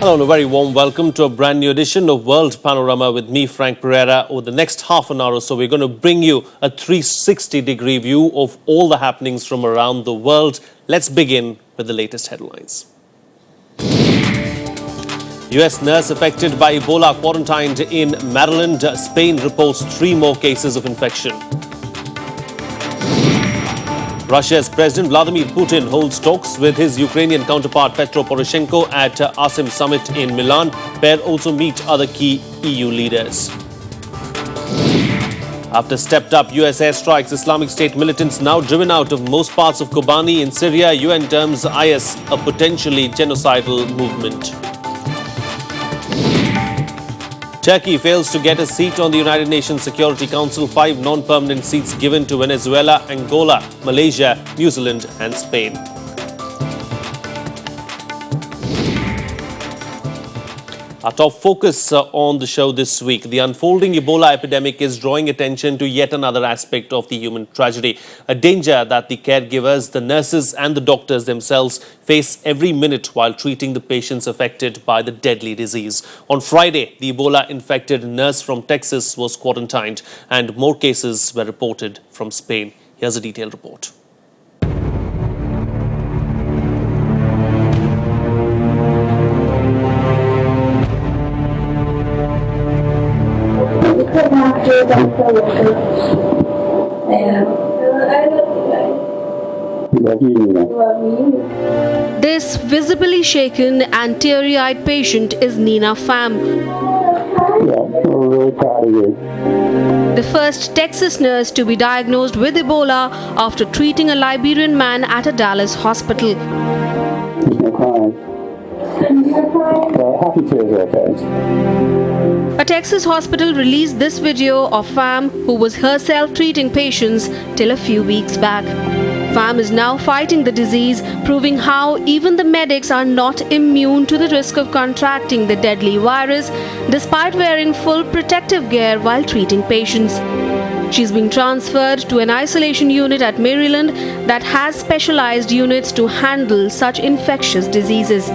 Hello and a very warm welcome to a brand new edition of World Panorama with me, Frank Pereira. Over the next half an hour or so, we're going to bring you a 360-degree view of all the happenings from around the world. Let's begin with the latest headlines. US nurse affected by Ebola quarantined in Maryland. Spain reports 3 more cases of infection. Russia's President Vladimir Putin holds talks with his Ukrainian counterpart Petro Poroshenko at ASEM summit in Milan. Pair also meet other key EU leaders. After stepped-up US airstrikes, Islamic State militants now driven out of most parts of Kobani in Syria. UN terms IS a potentially genocidal movement. Turkey fails to get a seat on the United Nations Security Council. 5 non-permanent seats given to Venezuela, Angola, Malaysia, New Zealand and Spain. Our top focus on the show this week. The unfolding Ebola epidemic is drawing attention to yet another aspect of the human tragedy. A danger that the caregivers, the nurses and the doctors themselves face every minute while treating the patients affected by the deadly disease. On Friday, the Ebola-infected nurse from Texas was quarantined and more cases were reported from Spain. Here's a detailed report. This visibly shaken and teary-eyed patient is Nina Pham. I'm really proud of you. The first Texas nurse to be diagnosed with Ebola after treating a Liberian man at a Dallas hospital. There's no crying. Happy tears are okay. A Texas hospital released this video of Pham, who was herself treating patients till a few weeks back. Pham is now fighting the disease, proving how even the medics are not immune to the risk of contracting the deadly virus, despite wearing full protective gear while treating patients. She's being transferred to an isolation unit at Maryland that has specialized units to handle such infectious diseases.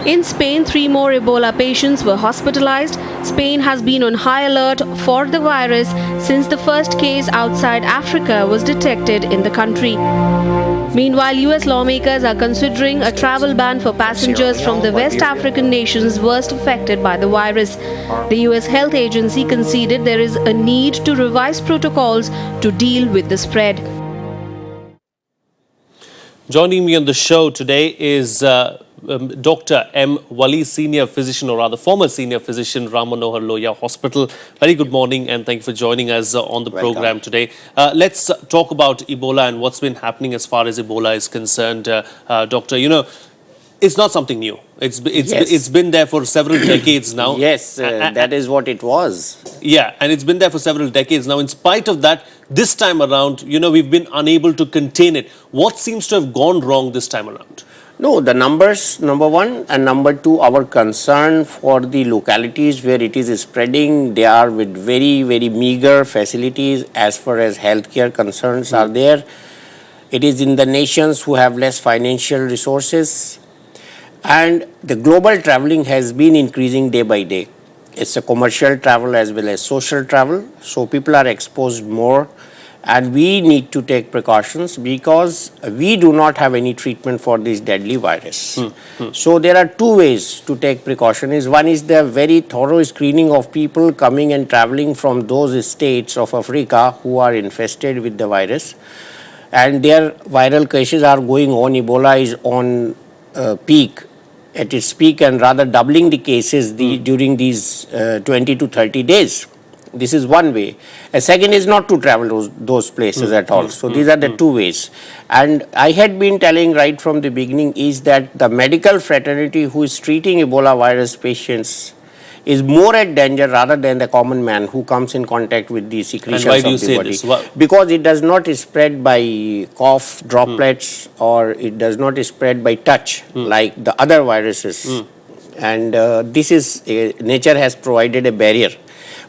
In Spain, 3 more Ebola patients were hospitalized. Spain has been on high alert for the virus since the first case outside Africa was detected in the country. Meanwhile, US lawmakers are considering a travel ban for passengers from the West African nations worst affected by the virus. The US Health Agency conceded there is a need to revise protocols to deal with the spread. Joining me on the show today is Dr. M. Wali, senior physician, or rather former senior physician, Manohar Lohia Hospital. Very good morning and thank you for joining us on the program today. Let's talk about Ebola and what's been happening as far as Ebola is concerned. Doctor, you know, it's not something new. It's been there for several decades now. Yes, that is what it was. Yeah, and it's been there for several decades now. In spite of that, this time around, you know, we've been unable to contain it. What seems to have gone wrong this time around? No, the numbers, number one, and number two, our concern for the localities where it is spreading, they are with very, very meager facilities as far as healthcare concerns are there. It is in the nations who have less financial resources. And the global traveling has been increasing day by day. It's a commercial travel as well as social travel. So people are exposed more. And we need to take precautions because we do not have any treatment for this deadly virus. So there are 2 ways to take precautions. One is the very thorough screening of people coming and traveling from those states of Africa who are infested with the virus. And their viral cases are going on. Ebola is on peak, at its peak, and rather doubling the cases during these 20 to 30 days. This is one way. A second is not to travel those places at all. So these are the 2 ways. And I had been telling right from the beginning is that the medical fraternity who is treating Ebola virus patients is more at danger rather than the common man who comes in contact with the secretions and why do you of the say body. This? Well, because it does not spread by cough droplets or it does not spread by touch like the other viruses. And this is, nature has provided a barrier.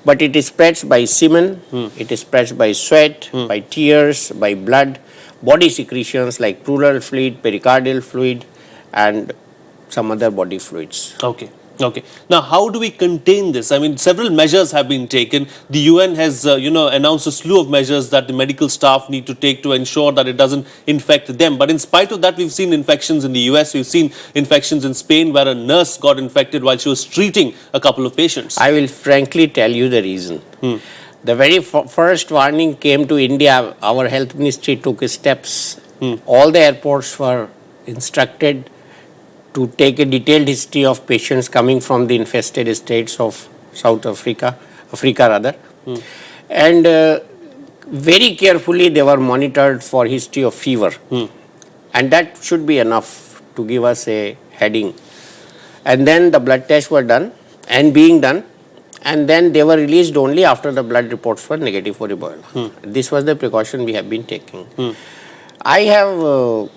But it spreads by semen, it spreads by sweat, by tears, by blood, body secretions like pleural fluid, pericardial fluid, and some other body fluids. Okay. Okay. Now, how do we contain this? I mean, several measures have been taken. The UN has, announced a slew of measures that the medical staff need to take to ensure that it doesn't infect them. But in spite of that, we've seen infections in the US. We've seen infections in Spain where a nurse got infected while she was treating a couple of patients. I will frankly tell you the reason. The very first warning came to India. Our health ministry took steps. All the airports were instructed to take a detailed history of patients coming from the infested states of South Africa, and very carefully they were monitored for history of fever, and that should be enough to give us a heading. And then the blood tests were done and being done, and then they were released only after the blood reports were negative for Ebola. This was the precaution we have been taking. I have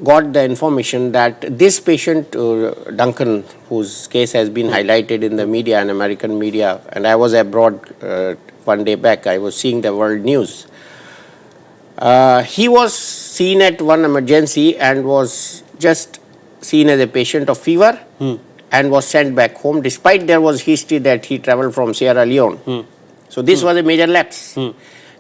got the information that this patient, Duncan, whose case has been highlighted in the media and American media, and I was abroad one day back, I was seeing the world news. He was seen at one emergency and was just seen as a patient of fever and was sent back home despite there was history that he traveled from Sierra Leone. So this was a major lapse.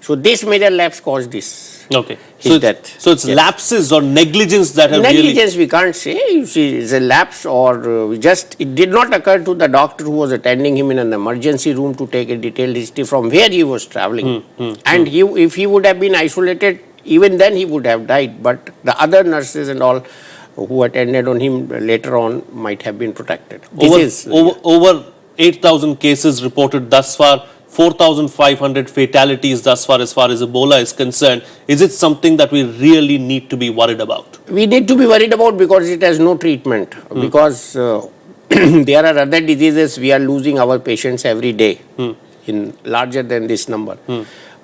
So this major lapse caused this. Okay. His death. So it's lapses or negligence that have negligence we can't say. You see, it's a lapse or it did not occur to the doctor who was attending him in an emergency room to take a detailed history from where he was traveling. And if he would have been isolated, even then he would have died. But the other nurses and all who attended on him later on might have been protected. Over 8,000 cases reported thus far. 4,500 fatalities thus far as Ebola is concerned. Is it something that we really need to be worried about? We need to be worried about because it has no treatment. Because there are other diseases we are losing our patients every day in larger than this number.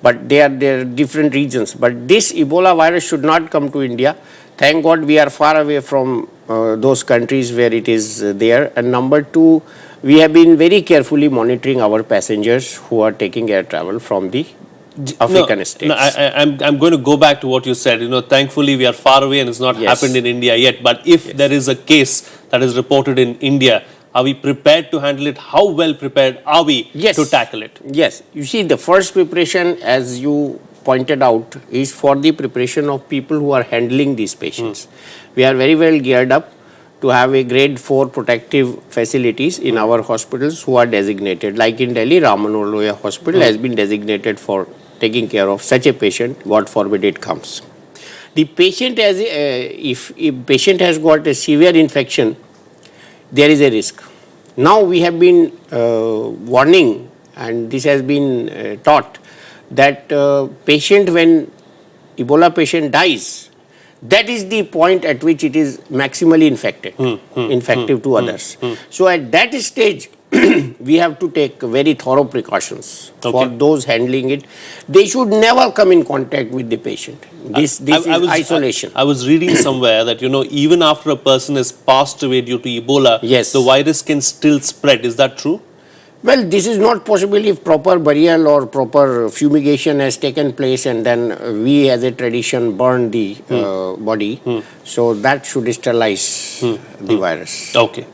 But they are different regions. But this Ebola virus should not come to India. Thank God we are far away from those countries where it is there. And number two, we have been very carefully monitoring our passengers who are taking air travel from the African states. No, I'm going to go back to what you said. Thankfully we are far away and it's not happened in India yet. But if there is a case that is reported in India, are we prepared to handle it? How well prepared are we to tackle it? Yes. You see, the first preparation, as you pointed out, is for the preparation of people who are handling these patients. We are very well geared up to have a grade 4 protective facilities in our hospitals who are designated. Like in Delhi, Manohar Lohia Hospital has been designated for taking care of such a patient, God forbid it comes. The patient if patient has got a severe infection, there is a risk. Now we have been warning, and this has been taught, that patient, when Ebola patient dies, that is the point at which it is maximally infective to others. So at that stage, we have to take very thorough precautions for those handling it. They should never come in contact with the patient. This is isolation. I was reading somewhere that, even after a person has passed away due to Ebola, the virus can still spread. Is that true? Well, this is not possible if proper burial or proper fumigation has taken place and then we as a tradition burn the body. So that should sterilize the virus. Okay.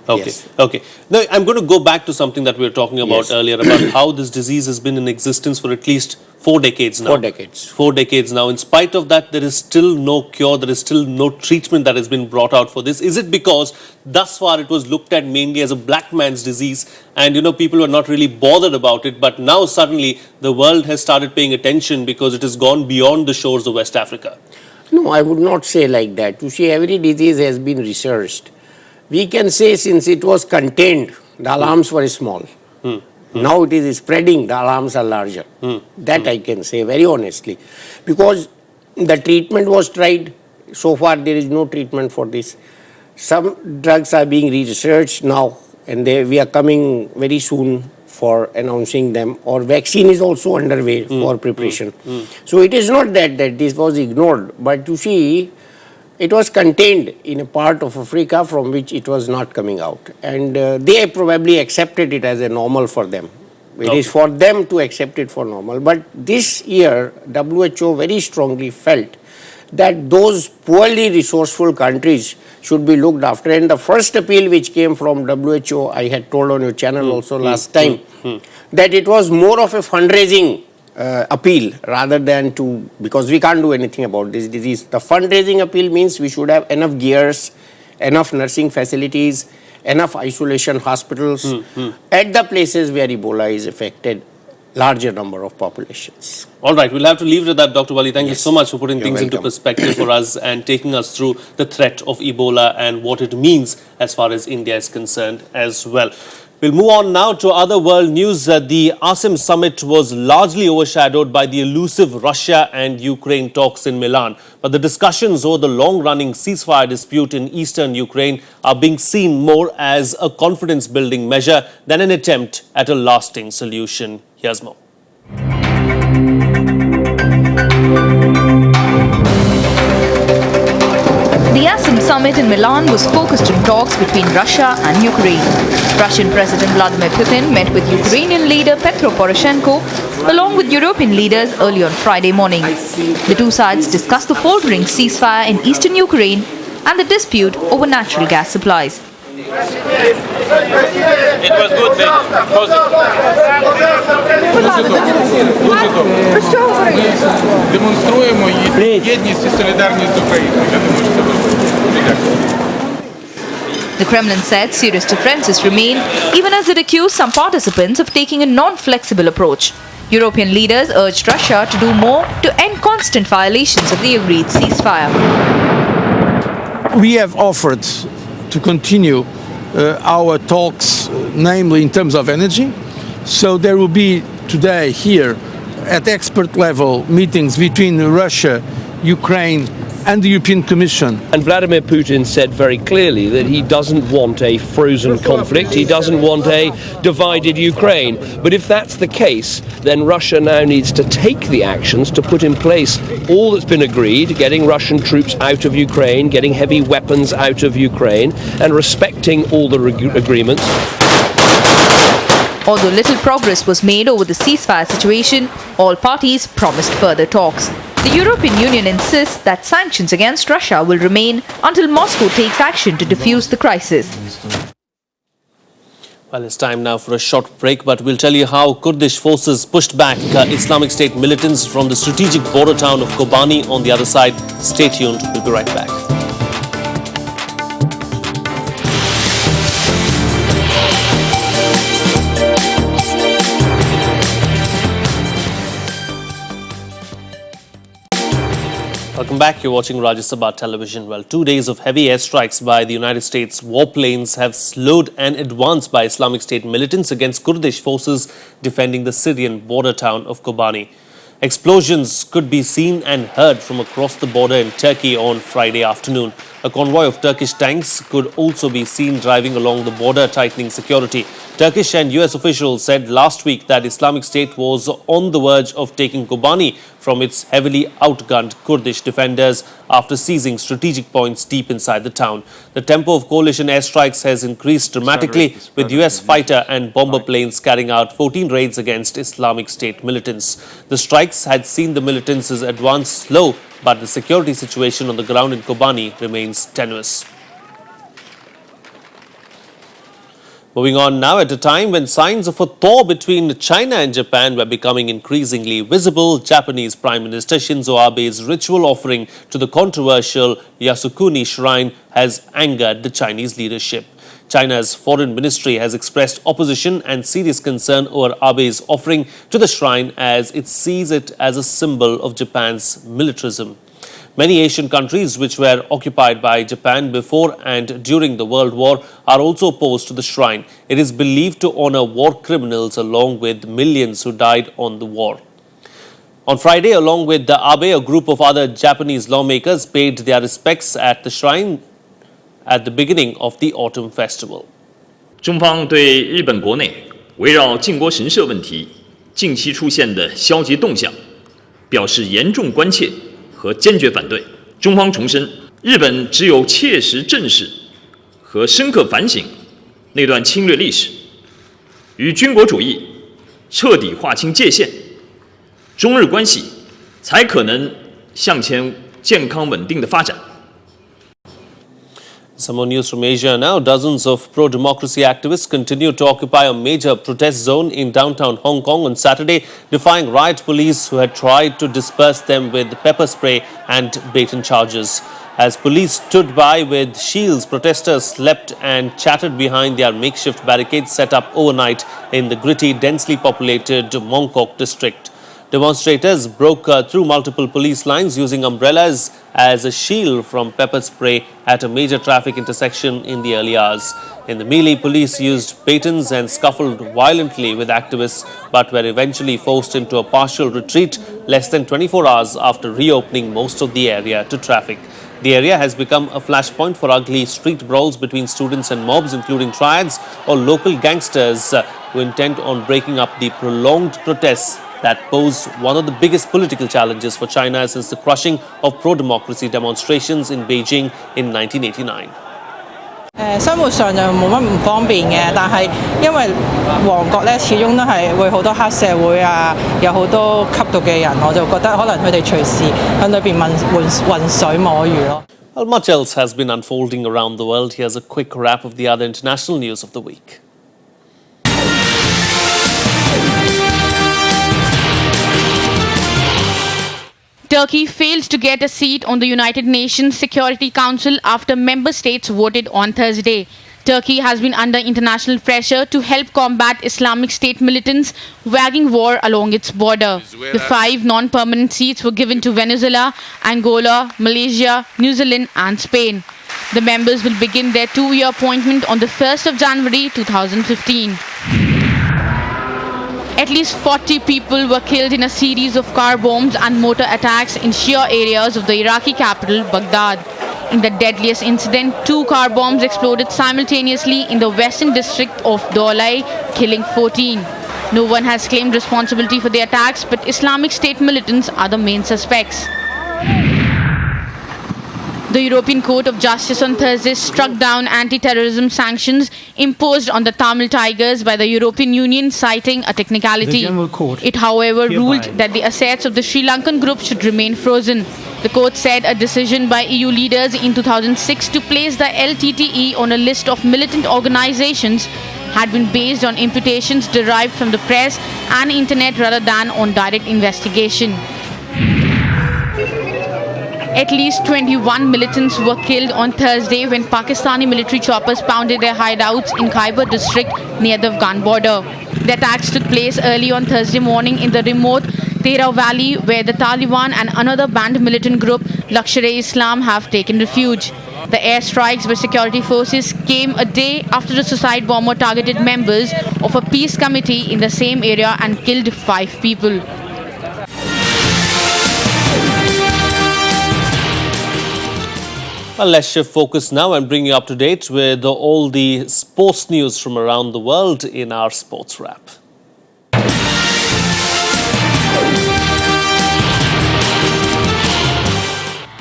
Now, I'm going to go back to something that we were talking about earlier, about how this disease has been in existence for at least 4 decades now. 4 decades. 4 decades now. In spite of that, there is still no cure, there is still no treatment that has been brought out for this. Is it because thus far it was looked at mainly as a black man's disease and, people were not really bothered about it, but now suddenly the world has started paying attention because it has gone beyond the shores of West Africa? No, I would not say like that. You see, every disease has been researched. We can say since it was contained, the alarms were small. Now it is spreading, the alarms are larger. That I can say very honestly. Because the treatment was tried, so far there is no treatment for this. Some drugs are being researched now and we are coming very soon for announcing them, or vaccine is also underway for preparation. So it is not that this was ignored, but you see, it was contained in a part of Africa from which it was not coming out. And they probably accepted it as a normal for them. It is for them to accept it for normal. But this year, WHO very strongly felt that those poorly resourceful countries should be looked after. And the first appeal which came from WHO, I had told on your channel also last time, that it was more of a fundraising appeal rather than to, because we can't do anything about this disease. The fundraising appeal means we should have enough gears, enough nursing facilities, enough isolation hospitals at the places where Ebola is affected larger number of populations. All right, we'll have to leave it at that, Dr. Wali. Thank you so much for putting things into welcome. perspective for us and taking us through the threat of Ebola and what it means as far as India is concerned as well. We'll move on now to other world news. The ASEM summit was largely overshadowed by the elusive Russia and Ukraine talks in Milan. But the discussions over the long-running ceasefire dispute in eastern Ukraine are being seen more as a confidence-building measure than an attempt at a lasting solution. Here's more. The ASEM summit in Milan was focused on talks between Russia and Ukraine. Russian President Vladimir Putin met with Ukrainian leader Petro Poroshenko along with European leaders early on Friday morning. The two sides discussed the faltering ceasefire in eastern Ukraine and the dispute over natural gas supplies. It was good, Демонструємо єдність і солідарність з Україною. Я думаю, що це дуже. The Kremlin said serious differences remain, even as it accused some participants of taking a non-flexible approach. European leaders urged Russia to do more to end constant violations of the agreed ceasefire. We have offered to continue our talks, namely in terms of energy. So there will be today here at expert level meetings between Russia, Ukraine and the European Commission. And Vladimir Putin said very clearly that he doesn't want a frozen conflict, he doesn't want a divided Ukraine. But if that's the case, then Russia now needs to take the actions to put in place all that's been agreed, getting Russian troops out of Ukraine, getting heavy weapons out of Ukraine, and respecting all the agreements. Although little progress was made over the ceasefire situation, all parties promised further talks. The European Union insists that sanctions against Russia will remain until Moscow takes action to defuse the crisis. Well, it's time now for a short break, but we'll tell you how Kurdish forces pushed back Islamic State militants from the strategic border town of Kobani on the other side. Stay tuned, we'll be right back. Welcome back. You're watching Rajya Sabha television. Well, 2 days of heavy airstrikes by the United States warplanes have slowed an advance by Islamic State militants against Kurdish forces defending the Syrian border town of Kobani. Explosions could be seen and heard from across the border in Turkey on Friday afternoon. A convoy of Turkish tanks could also be seen driving along the border, tightening security. Turkish and US officials said last week that Islamic State was on the verge of taking Kobani from its heavily outgunned Kurdish defenders after seizing strategic points deep inside the town. The tempo of coalition airstrikes has increased dramatically, with US fighter and bomber planes carrying out 14 raids against Islamic State militants. The strikes had seen the militants' advance slow, but the security situation on the ground in Kobani remains tenuous. Moving on now, at a time when signs of a thaw between China and Japan were becoming increasingly visible, Japanese Prime Minister Shinzo Abe's ritual offering to the controversial Yasukuni Shrine has angered the Chinese leadership. China's foreign ministry has expressed opposition and serious concern over Abe's offering to the shrine, as it sees it as a symbol of Japan's militarism. Many Asian countries which were occupied by Japan before and during the World War are also opposed to the shrine. It is believed to honor war criminals along with millions who died on the war. On Friday, along with the Abe, a group of other Japanese lawmakers paid their respects at the shrine at the beginning of the autumn festival. 中方对日本国内围绕靖国神社问题近期出现的消极动向表示严重关切和坚决反对。中方重申，日本只有切实正视和深刻反省那段侵略历史，与军国主义彻底划清界限，中日关系才可能向前健康稳定的发展。 Some more news from Asia now. Dozens of pro-democracy activists continue to occupy a major protest zone in downtown Hong Kong on Saturday, defying riot police who had tried to disperse them with pepper spray and baton charges. As police stood by with shields, protesters slept and chatted behind their makeshift barricades set up overnight in the gritty, densely populated Mong Kok district. Demonstrators broke through multiple police lines using umbrellas as a shield from pepper spray at a major traffic intersection in the early hours. In the melee, police used batons and scuffled violently with activists but were eventually forced into a partial retreat less than 24 hours after reopening most of the area to traffic. The area has become a flashpoint for ugly street brawls between students and mobs, including triads or local gangsters who intend on breaking up the prolonged protests that pose one of the biggest political challenges for China since the crushing of pro-democracy demonstrations in Beijing in 1989. 生活上就冇乜唔方便嘅，但係因為旺角咧始終都係會好多黑社會啊，有好多吸毒嘅人，我就覺得可能佢哋隨時喺裏邊混水摸魚咯。 Well, much else has been unfolding around the world. Here's a quick wrap of the other international news of the week. Turkey failed to get a seat on the United Nations Security Council after member states voted on Thursday. Turkey has been under international pressure to help combat Islamic State militants waging war along its border. The 5 non-permanent seats were given to Venezuela, Angola, Malaysia, New Zealand and Spain. The members will begin their 2-year appointment on the 1st of January 2015. At least 40 people were killed in a series of car bombs and mortar attacks in Shia areas of the Iraqi capital, Baghdad. In the deadliest incident, 2 car bombs exploded simultaneously in the western district of Dolai, killing 14. No one has claimed responsibility for the attacks, but Islamic State militants are the main suspects. The European Court of Justice on Thursday struck down anti-terrorism sanctions imposed on the Tamil Tigers by the European Union, citing a technicality. It, however, ruled that the assets of the Sri Lankan group should remain frozen. The court said a decision by EU leaders in 2006 to place the LTTE on a list of militant organizations had been based on imputations derived from the press and internet rather than on direct investigation. At least 21 militants were killed on Thursday when Pakistani military choppers pounded their hideouts in Khyber district near the Afghan border. The attacks took place early on Thursday morning in the remote Pereira Valley, where the Taliban and another banned militant group, Lashkar-e-Islam, have taken refuge. The airstrikes by security forces came a day after the suicide bomber targeted members of a peace committee in the same area and killed 5 people. Well, let's shift focus now and bring you up to date with all the sports news from around the world in our sports wrap.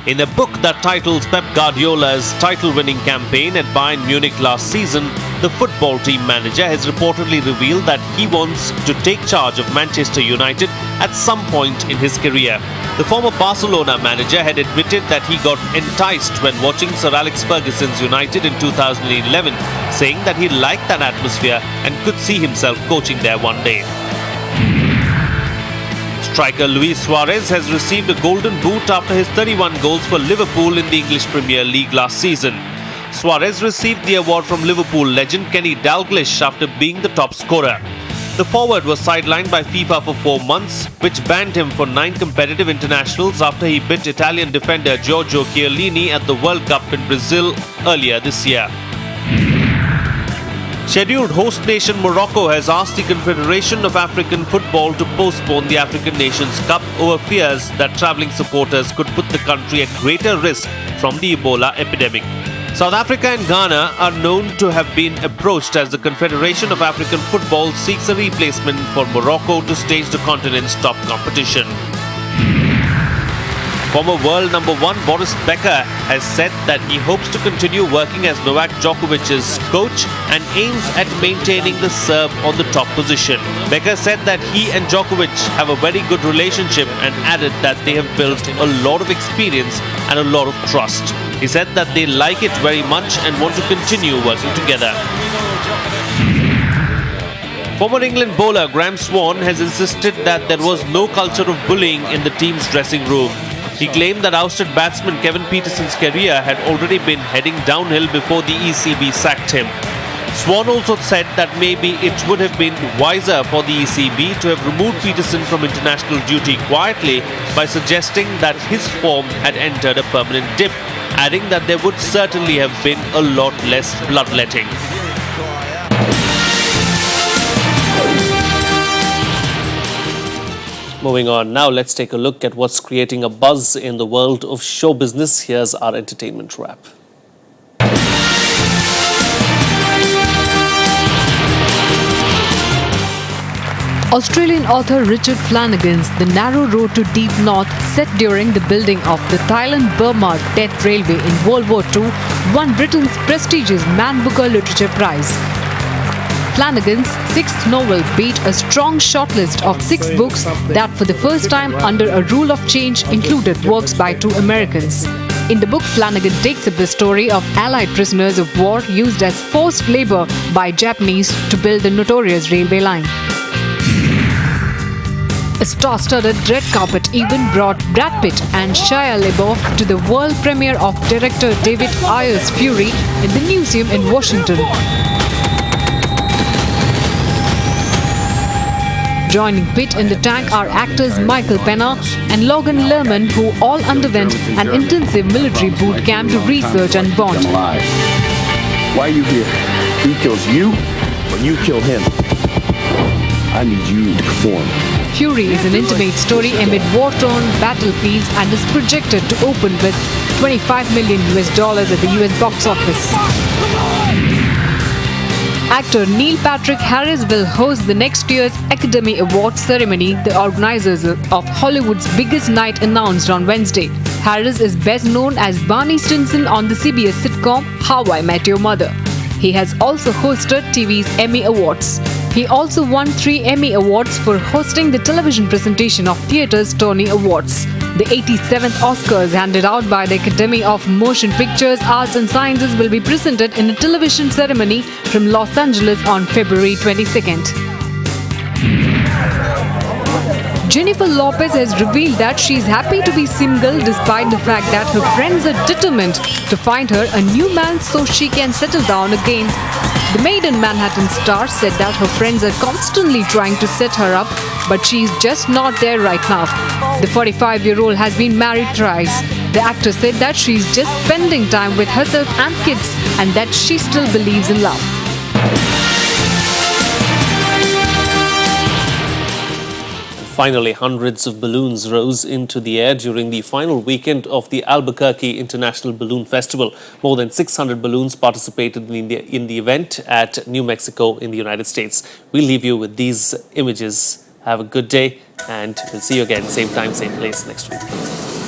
In a book that titles Pep Guardiola's title-winning campaign at Bayern Munich last season, the football team manager has reportedly revealed that he wants to take charge of Manchester United at some point in his career. The former Barcelona manager had admitted that he got enticed when watching Sir Alex Ferguson's United in 2011, saying that he liked that atmosphere and could see himself coaching there one day. Striker Luis Suarez has received a golden boot after his 31 goals for Liverpool in the English Premier League last season. Suarez received the award from Liverpool legend Kenny Dalglish after being the top scorer. The forward was sidelined by FIFA for 4 months, which banned him for 9 competitive internationals after he beat Italian defender Giorgio Chiellini at the World Cup in Brazil earlier this year. Scheduled host nation Morocco has asked the Confederation of African Football to postpone the African Nations Cup over fears that travelling supporters could put the country at greater risk from the Ebola epidemic. South Africa and Ghana are known to have been approached as the Confederation of African Football seeks a replacement for Morocco to stage the continent's top competition. Former world number 1 Boris Becker has said that he hopes to continue working as Novak Djokovic's coach and aims at maintaining the Serb on the top position. Becker said that he and Djokovic have a very good relationship and added that they have built a lot of experience and a lot of trust. He said that they like it very much and want to continue working together. Former England bowler Graham Swan has insisted that there was no culture of bullying in the team's dressing room. He claimed that ousted batsman Kevin Peterson's career had already been heading downhill before the ECB sacked him. Swan also said that maybe it would have been wiser for the ECB to have removed Peterson from international duty quietly by suggesting that his form had entered a permanent dip, adding that there would certainly have been a lot less bloodletting. Moving on, now let's take a look at what's creating a buzz in the world of show business. Here's our entertainment wrap. Australian author Richard Flanagan's The Narrow Road to Deep North, set during the building of the Thailand-Burma Death Railway in World War II, won Britain's prestigious Man Booker Literature Prize. Flanagan's sixth novel beat a strong shortlist of 6 books that for the first time under a rule of change included works by 2 Americans. In the book, Flanagan takes up the story of Allied prisoners of war used as forced labor by Japanese to build the notorious railway line. A star-studded red carpet even brought Brad Pitt and Shia LaBeouf to the world premiere of director David Ayer's Fury in the museum in Washington. Joining Pitt in the tank are actors Michael Pena and Logan Lerman, who all underwent an intensive military boot camp to research and bond. Why are you here? He kills you, or you kill him. I need you to perform. Fury is an intimate story amid war-torn battlefields and is projected to open with $25 million at the US box office. Actor Neil Patrick Harris will host the next year's Academy Awards ceremony. The organizers of Hollywood's biggest night announced on Wednesday. Harris is best known as Barney Stinson on the CBS sitcom How I Met Your Mother. He has also hosted TV's Emmy Awards. He also won 3 Emmy Awards for hosting the television presentation of theatre's Tony Awards. The 87th Oscars, handed out by the Academy of Motion Pictures, Arts and Sciences, will be presented in a television ceremony from Los Angeles on February 22nd. Jennifer Lopez has revealed that she is happy to be single despite the fact that her friends are determined to find her a new man so she can settle down again. The Made in Manhattan star said that her friends are constantly trying to set her up, but she is just not there right now. The 45-year-old has been married thrice. The actor said that she is just spending time with herself and kids and that she still believes in love. Finally, hundreds of balloons rose into the air during the final weekend of the Albuquerque International Balloon Festival. More than 600 balloons participated in the event at New Mexico in the United States. We'll leave you with these images. Have a good day and we'll see you again, same time, same place next week.